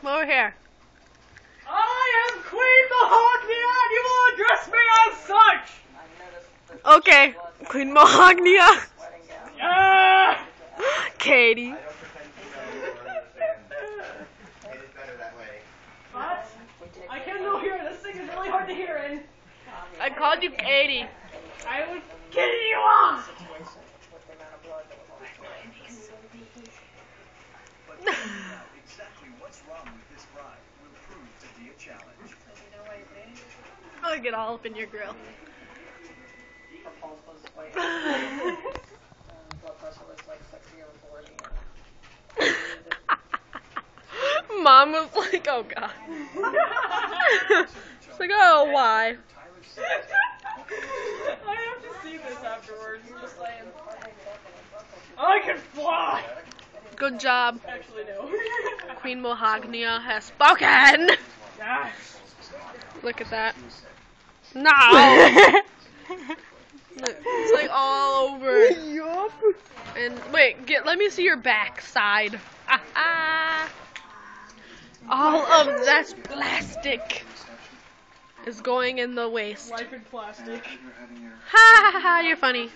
over here. I am Queen Mahognia, and you will address me as such! Okay, Queen Mahognia. Yeah! Katie. What? I can't know here. This thing is really hard to hear in. I called you Katie. I was kidding you off! Exactly what's wrong with this ride will prove to be a challenge. I'll get all up in your grill. Mom was like, oh god. It's like, oh, why? I have to see this afterwards. Just saying. I can fly! Good job. Actually, no. Queen Mahognia has spoken. Yes. Look at that. No. It's like all over. Yup. And wait, let me see your backside. All of that plastic is going in the waste. Life in plastic. Ha ha ha! You're funny.